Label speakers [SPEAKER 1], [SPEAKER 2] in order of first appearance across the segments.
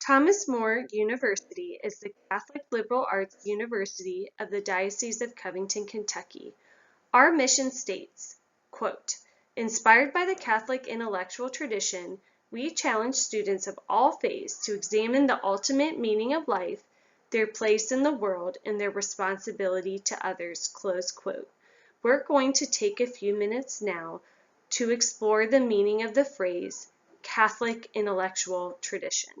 [SPEAKER 1] Thomas More University is the Catholic liberal arts university of the Diocese of Covington, Kentucky. Our mission states, quote, "Inspired by the Catholic intellectual tradition, we challenge students of all faiths to examine the ultimate meaning of life, their place in the world, and their responsibility to others," close quote. We're going to take a few minutes now to explore the meaning of the phrase Catholic intellectual tradition.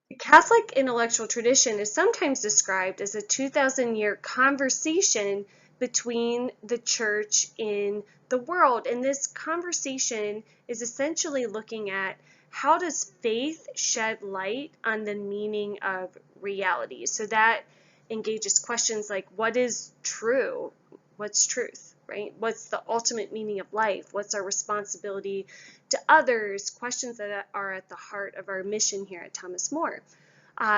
[SPEAKER 1] The Catholic intellectual tradition is sometimes described as a 2,000-year conversation between the Church and the world. And this conversation is essentially looking at how does faith shed light on the meaning of reality. So that engages questions like, what is true? What's truth, right? What's the ultimate meaning of life? What's our responsibility to others? Questions that are at the heart of our mission here at Thomas More.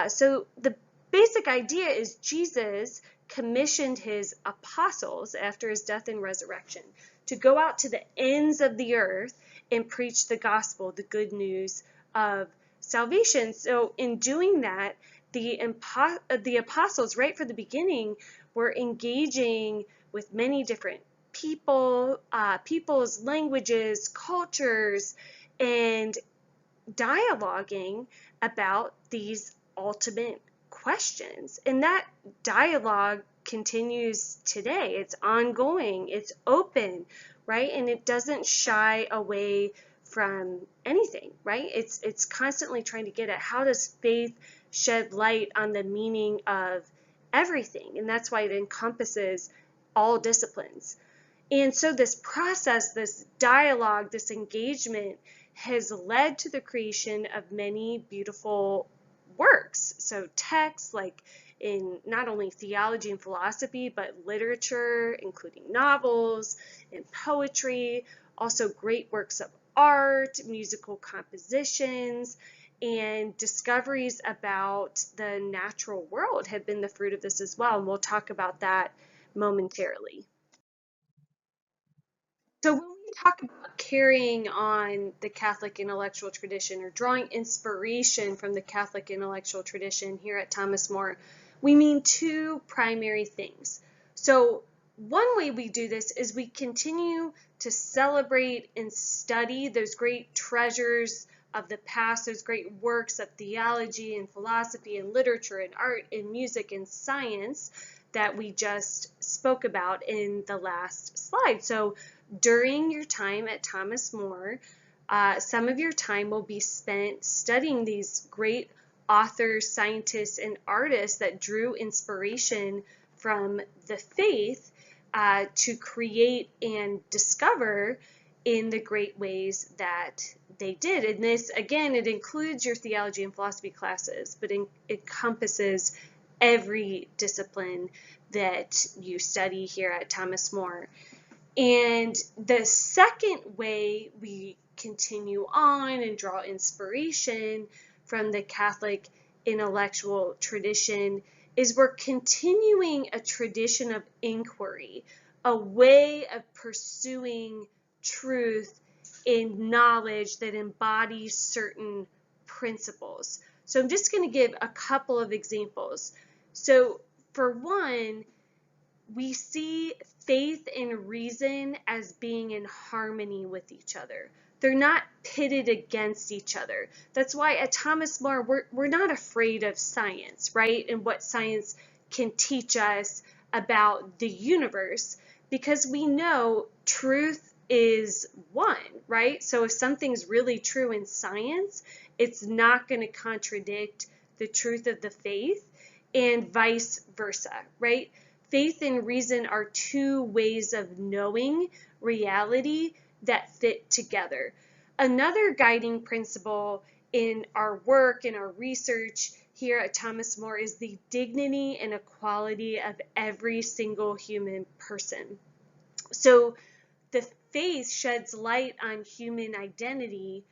[SPEAKER 1] So the basic idea is Jesus commissioned his apostles after his death and resurrection to go out to the ends of the earth and preach the gospel, the good news of salvation. So in doing that, the apostles, right from the beginning, were engaging with many different people, peoples, languages, cultures, and dialoguing about these ultimate questions. And that dialogue continues today. It's ongoing, it's open, right? And it doesn't shy away from anything, right? It's constantly trying to get at how does faith shed light on the meaning of everything. And that's why it encompasses all disciplines. And so this process, this dialogue, this engagement has led to the creation of many beautiful works. So texts like in not only theology and philosophy, but literature, including novels and poetry, also great works of art, musical compositions, and discoveries about the natural world have been the fruit of this as well. And we'll talk about that momentarily. So when we talk about carrying on the Catholic intellectual tradition or drawing inspiration from the Catholic intellectual tradition here at Thomas More, we mean two primary things. So one way we do this is we continue to celebrate and study those great treasures of the past, those great works of theology and philosophy and literature and art and music and science that we just spoke about in the last slide. So during your time at Thomas More, some of your time will be spent studying these great authors, scientists, and artists that drew inspiration from the faith to create and discover in the great ways that they did. And this, again, it includes your theology and philosophy classes, but it encompasses every discipline that you study here at Thomas More. And the second way we continue on and draw inspiration from the Catholic intellectual tradition is we're continuing a tradition of inquiry, a way of pursuing truth in knowledge that embodies certain principles. So I'm just going to give a couple of examples. So for one, we see faith and reason as being in harmony with each other. They're not pitted against each other. That's why at Thomas More, we're not afraid of science, right? And what science can teach us about the universe, because we know truth is one, right? So if something's really true in science, it's not going to contradict the truth of the faith, and vice versa, right? Faith and reason are two ways of knowing reality that fit together. Another guiding principle in our work, in our research here at Thomas More, is the dignity and equality of every single human person. So the faith sheds light on human identity,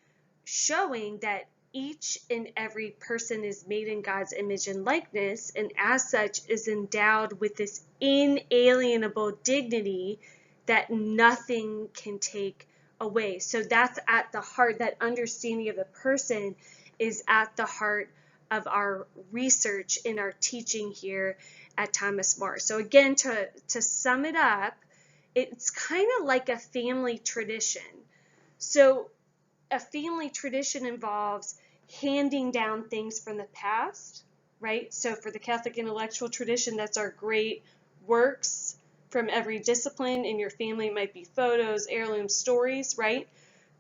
[SPEAKER 1] showing that each and every person is made in God's image and likeness, and as such is endowed with this inalienable dignity that nothing can take away. So that's at the heart, that understanding of the person is at the heart of our research in our teaching here at Thomas More. So again, to sum it up, it's kind of like a family tradition. So a family tradition involves handing down things from the past, right? So for the Catholic intellectual tradition, that's our great works from every discipline. In your family, it might be photos, heirloom stories, right?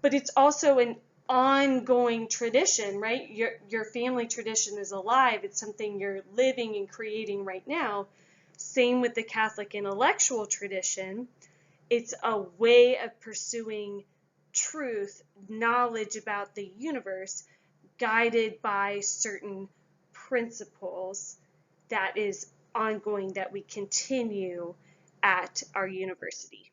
[SPEAKER 1] But it's also an ongoing tradition, right? Your family tradition is alive. It's something you're living and creating right now. Same with the Catholic intellectual tradition. It's a way of pursuing truth, knowledge about the universe, guided by certain principles that is ongoing, that we continue at our university.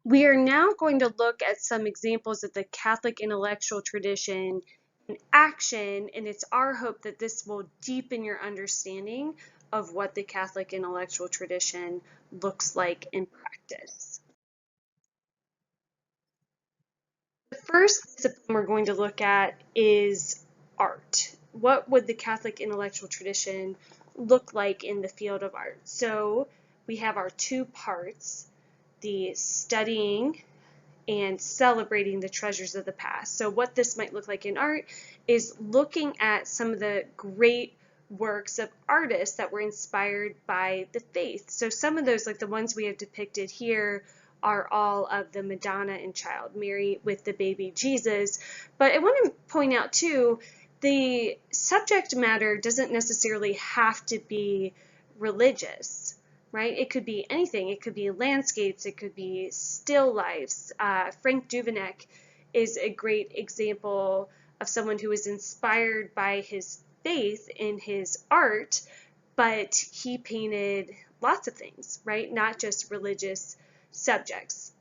[SPEAKER 1] We are now going to look at some examples of the Catholic intellectual tradition in action, and it's our hope that this will deepen your understanding of what the Catholic intellectual tradition looks like in practice. The first discipline we're going to look at is art. What would the Catholic intellectual tradition look like in the field of art? So we have our two parts, the studying and celebrating the treasures of the past. So what this might look like in art is looking at some of the great works of artists that were inspired by the faith. So some of those, like the ones we have depicted here, are all of the Madonna and Child, Mary with the baby Jesus. But I want to point out too, the subject matter doesn't necessarily have to be religious, right? It could be anything. It could be landscapes. It could be still lifes. Frank Duveneck is a great example of someone who was inspired by his faith in his art, but he painted lots of things, right? Not just religious subjects.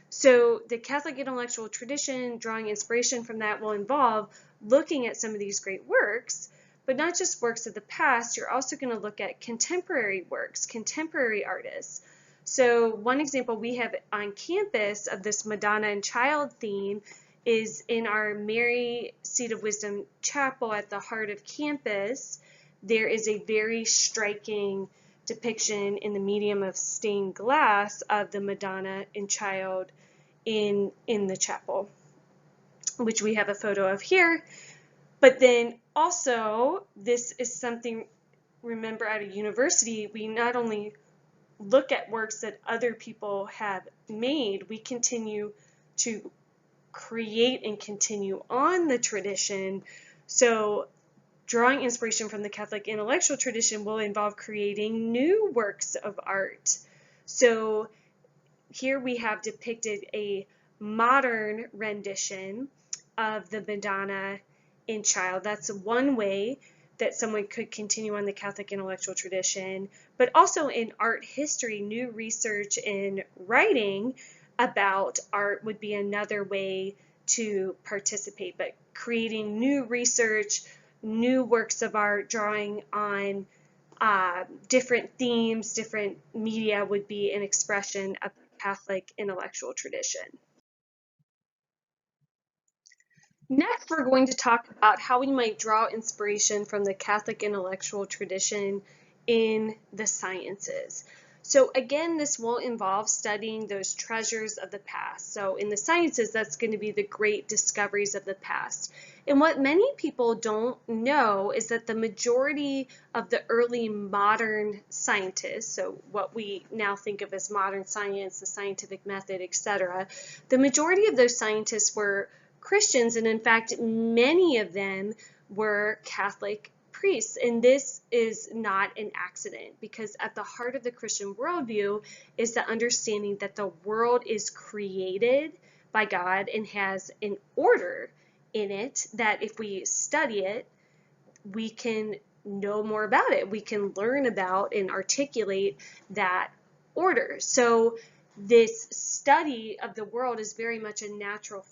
[SPEAKER 1] So the Catholic intellectual tradition, drawing inspiration from that, will involve looking at some of these great works, but not just works of the past. You're also going to look at contemporary works, contemporary artists. So one example we have on campus of this Madonna and Child theme is in our Mary Seat of Wisdom chapel at the heart of campus. There is a very striking depiction in the medium of stained glass of the Madonna and Child in the chapel, which we have a photo of here. But then also, this is something, remember, at a university, we not only look at works that other people have made, we continue to create and continue on the tradition. So drawing inspiration from the Catholic intellectual tradition will involve creating new works of art. So here we have depicted a modern rendition of the Madonna and Child. That's one way that someone could continue on the Catholic intellectual tradition, but also in art history, new research in writing about art would be another way to participate, but creating new research, new works of art, drawing on different themes, different media would be an expression of the Catholic intellectual tradition. Next, we're going to talk about how we might draw inspiration from the Catholic intellectual tradition in the sciences. So again, this will involve studying those treasures of the past. So in the sciences, that's going to be the great discoveries of the past. And what many people don't know is that the majority of the early modern scientists, so what we now think of as modern science, the scientific method, etc., the majority of those scientists were Christians, and in fact, many of them were Catholic priests. And this is not an accident, because at the heart of the Christian worldview is the understanding that the world is created by God and has an order in it that if we study it, we can know more about it. We can learn about and articulate that order. So this study of the world is very much a natural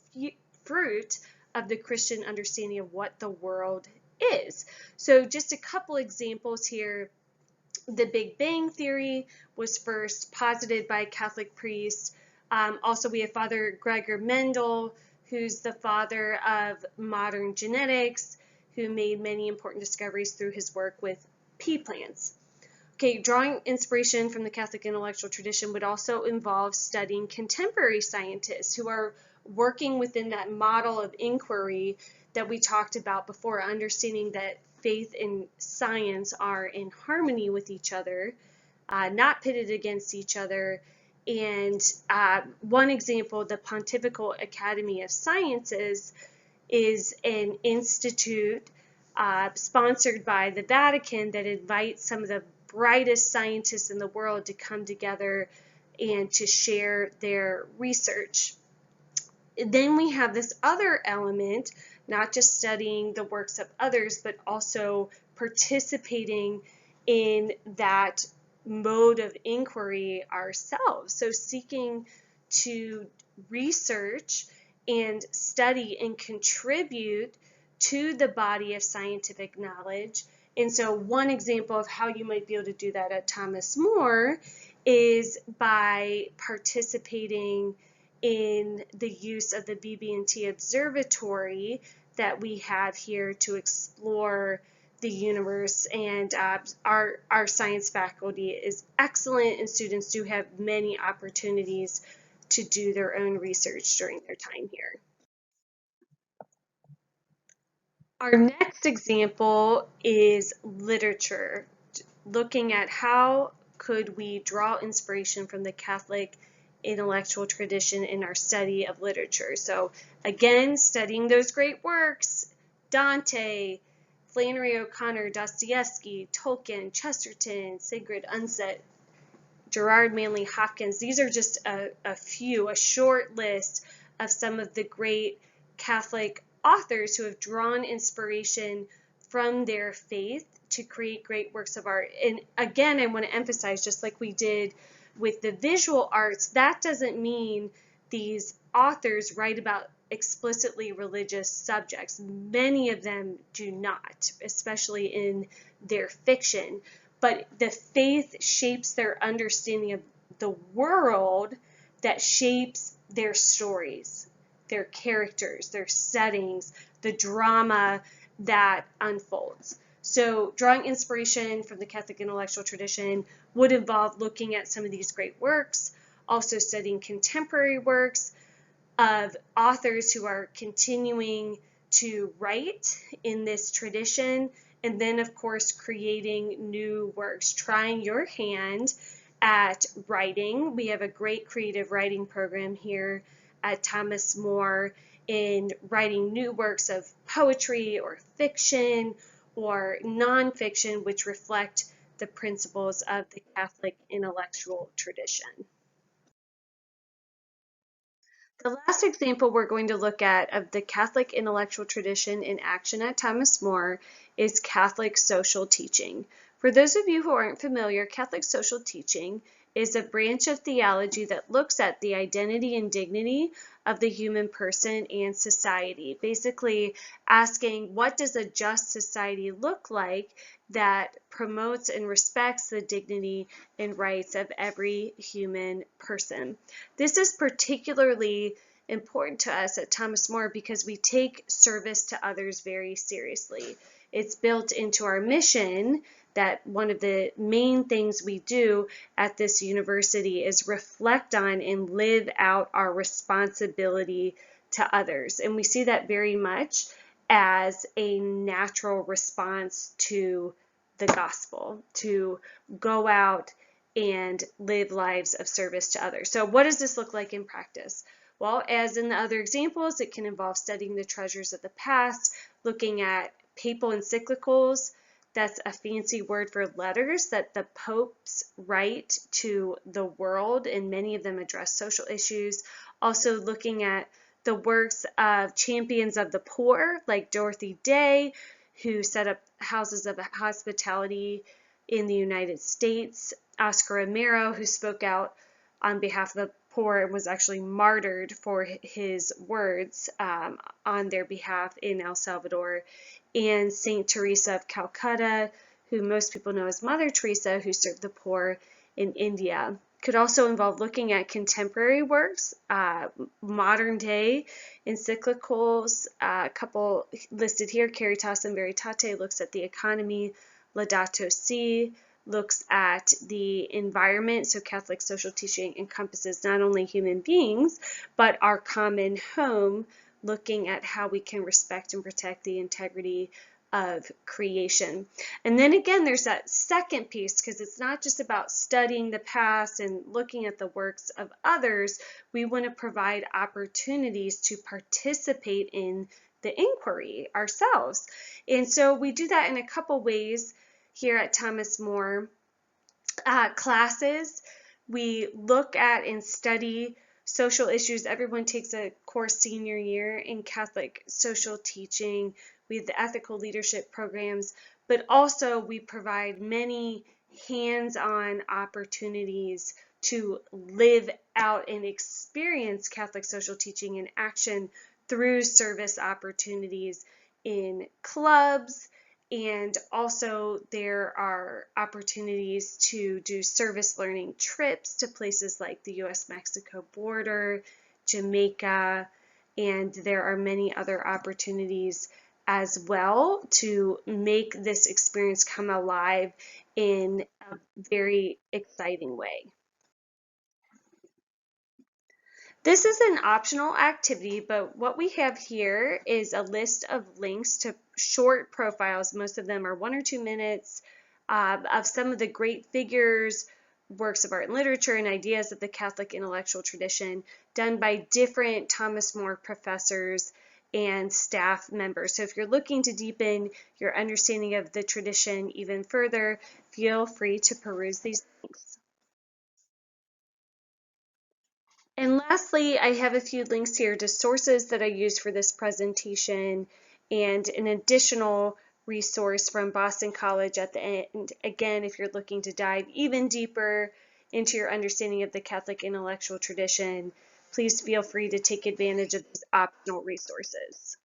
[SPEAKER 1] fruit of the Christian understanding of what the world is. So just a couple examples here. The Big Bang Theory was first posited by a Catholic priest. Also, we have Father Gregor Mendel, who's the father of modern genetics, who made many important discoveries through his work with pea plants. Okay, drawing inspiration from the Catholic intellectual tradition would also involve studying contemporary scientists who are working within that model of inquiry that we talked about before, understanding that faith and science are in harmony with each other, not pitted against each other. And one example, the Pontifical Academy of Sciences, is an institute sponsored by the Vatican that invites some of the brightest scientists in the world to come together and to share their research. Then we have this other element, not just studying the works of others, but also participating in that mode of inquiry ourselves. So seeking to research and study and contribute to the body of scientific knowledge. And so one example of how you might be able to do that at Thomas More is by participating in the use of the BB&T Observatory that we have here to explore the universe. And our science faculty is excellent, and students do have many opportunities to do their own research during their time here. Our next example is literature, looking at how could we draw inspiration from the Catholic intellectual tradition in our study of literature. So again, studying those great works, Dante, Flannery O'Connor, Dostoevsky, Tolkien, Chesterton, Sigrid Undset, Gerard Manley Hopkins. These are just a short list of some of the great Catholic authors who have drawn inspiration from their faith to create great works of art. And again, I want to emphasize, just like we did with the visual arts, that doesn't mean these authors write about explicitly religious subjects. Many of them do not, especially in their fiction. But the faith shapes their understanding of the world that shapes their stories, their characters, their settings, the drama that unfolds. So drawing inspiration from the Catholic intellectual tradition would involve looking at some of these great works, also studying contemporary works of authors who are continuing to write in this tradition, and then of course creating new works, trying your hand at writing. We have a great creative writing program here at Thomas More in writing new works of poetry or fiction or nonfiction, which reflect the principles of the Catholic intellectual tradition. The last example we're going to look at of the Catholic intellectual tradition in action at Thomas More is Catholic social teaching. For those of you who aren't familiar, Catholic social teaching is a branch of theology that looks at the identity and dignity of the human person and society, basically asking, what does a just society look like that promotes and respects the dignity and rights of every human person? This is particularly important to us at Thomas More because we take service to others very seriously. It's built into our mission that one of the main things we do at this university is reflect on and live out our responsibility to others. And we see that very much as a natural response to the gospel, to go out and live lives of service to others. So what does this look like in practice? Well, as in the other examples, it can involve studying the treasures of the past, looking at papal encyclicals. That's a fancy word for letters that the popes write to the world, and many of them address social issues. Also looking at the works of champions of the poor, like Dorothy Day, who set up houses of hospitality in the United States. Oscar Romero, who spoke out on behalf of the poor and was actually martyred for his words on their behalf in El Salvador. And Saint Teresa of Calcutta, who most people know as Mother Teresa, who served the poor in India. Could also involve looking at contemporary works, modern day encyclicals, a couple listed here. Caritas in Veritate looks at the economy. Laudato Si looks at the environment. So Catholic social teaching encompasses not only human beings, but our common home, looking at how we can respect and protect the integrity of creation. And then again, there's that second piece, because it's not just about studying the past and looking at the works of others. We want to provide opportunities to participate in the inquiry ourselves. And so we do that in a couple ways here at Thomas More. Classes, we look at and study social issues. Everyone takes a course senior year in Catholic social teaching. We have the ethical leadership programs, but also we provide many hands-on opportunities to live out and experience Catholic social teaching in action through service opportunities in clubs, and also there are opportunities to do service learning trips to places like the US-Mexico border, Jamaica, and there are many other opportunities as well to make this experience come alive in a very exciting way. This is an optional activity, but what we have here is a list of links to short profiles. Most of them are 1 or 2 minutes of some of the great figures, works of art and literature, and ideas of the Catholic intellectual tradition done by different Thomas More professors and staff members. So if you're looking to deepen your understanding of the tradition even further, feel free to peruse these links. And lastly, I have a few links here to sources that I used for this presentation and an additional resource from Boston College at the end. Again, if you're looking to dive even deeper into your understanding of the Catholic intellectual tradition, please feel free to take advantage of these optional resources.